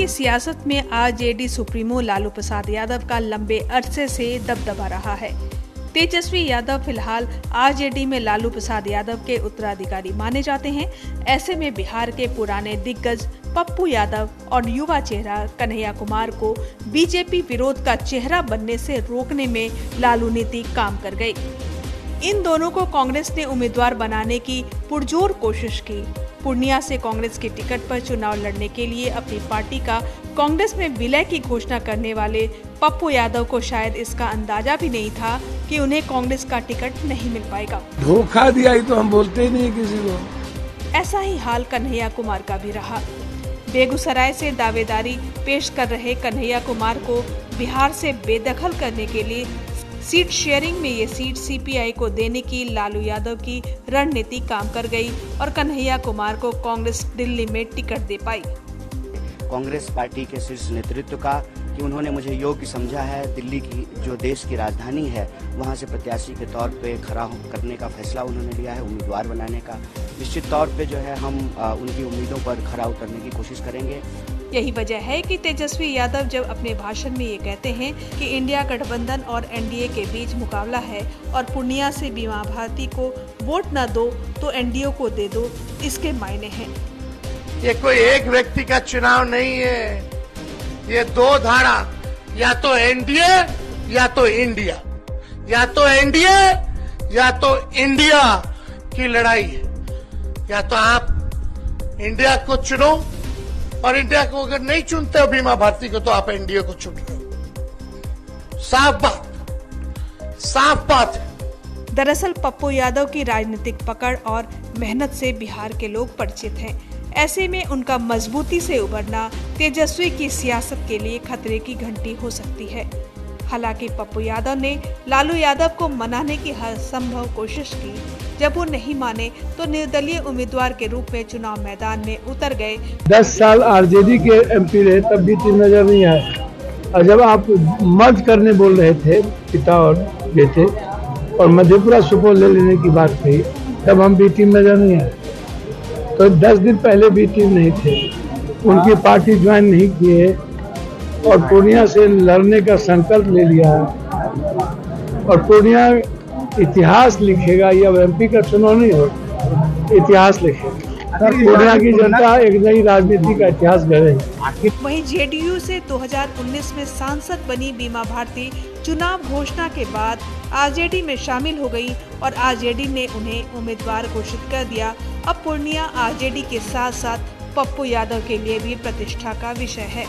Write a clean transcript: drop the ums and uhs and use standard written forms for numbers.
की सियासत में आरजेडी सुप्रीमो लालू प्रसाद यादव का लंबे अरसे से दबदबा रहा है। तेजस्वी यादव फिलहाल आरजेडी में लालू प्रसाद यादव के उत्तराधिकारी माने जाते हैं। ऐसे में बिहार के पुराने दिग्गज पप्पू यादव और युवा चेहरा कन्हैया कुमार को बीजेपी विरोध का चेहरा बनने से रोकने में लालू नीति काम कर गई। इन दोनों को कांग्रेस ने उम्मीदवार बनाने की पुरजोर कोशिश की। पूर्णिया से कांग्रेस की टिकट पर चुनाव लड़ने के लिए अपनी पार्टी का कांग्रेस में विलय की घोषणा करने वाले पप्पू यादव को शायद इसका अंदाजा भी नहीं था कि उन्हें कांग्रेस का टिकट नहीं मिल पाएगा। धोखा दिया ही तो हम बोलते ही नहीं किसी को। ऐसा ही हाल कन्हैया कुमार का भी रहा। बेगूसराय से दावेदारी पेश कर रहे कन्हैया कुमार को बिहार से बेदखल करने के लिए सीट शेयरिंग में ये सीट सीपीआई को देने की लालू यादव की रणनीति काम कर गई और कन्हैया कुमार को कांग्रेस दिल्ली में टिकट दे पाई। कांग्रेस पार्टी के शीर्ष नेतृत्व का कि उन्होंने मुझे योग्य समझा है। दिल्ली की जो देश की राजधानी है वहां से प्रत्याशी के तौर पे खड़ा करने का फैसला उन्होंने लिया है, उम्मीदवार बनाने का। निश्चित तौर पे जो है हम उनकी उम्मीदों पर खरा उतरने की कोशिश करेंगे। यही वजह है कि तेजस्वी यादव जब अपने भाषण में ये कहते हैं कि इंडिया गठबंधन और एनडीए के बीच मुकाबला है और पूर्णिया से बीमा भारती को वोट न दो तो एनडीए को दे दो, इसके मायने हैं। ये कोई एक व्यक्ति का चुनाव नहीं है, ये दो धारा, या तो एनडीए या तो इंडिया, या तो एनडीए या तो इंडिया की लड़ाई है। या तो आप इंडिया को चुनो और इंडिया को अगर नहीं चुनते हो बीमा भारती को तो आप एनडीए को चुन रहे हो। साफ बात है। दरअसल पप्पू यादव की राजनीतिक पकड़ और मेहनत से बिहार के लोग परिचित हैं। ऐसे में उनका मजबूती से उभरना तेजस्वी की सियासत के लिए खतरे की घंटी हो सकती है। हालांकि पप्पू यादव ने लालू यादव को मनाने की हर संभव कोशिश की। जब वो नहीं माने तो निर्दलीय उम्मीदवार के रूप में चुनाव मैदान में उतर गए। 10 साल आरजेडी के एमपी रहे तब भी तीन नजर नहीं आया। और जब आप मर्ज करने बोल रहे थे पिता और बेटे और मधेपुरा सुपौल ले लेने की बात कही तब हम बी टीम नजर नहीं आए। तो 10 दिन पहले बी टीम नहीं थे, उनकी पार्टी ज्वाइन नहीं किए और पूर्णिया से लड़ने का संकल्प ले लिया। और पूर्णिया इतिहास लिखेगा, यह एमपी का चुनाव नहीं हो, इतिहास लिखेगा। पूर्णिया की जनता एक नई राजनीति का इतिहास गढ़ेगी। वहीं जेडीयू से 2019 में सांसद बनी बीमा भारती चुनाव घोषणा के बाद आरजेडी में शामिल हो गई और आरजेडी ने उन्हें उम्मीदवार घोषित कर दिया। अब पूर्णिया आरजेडी के साथ साथ पप्पू यादव के लिए भी प्रतिष्ठा का विषय है।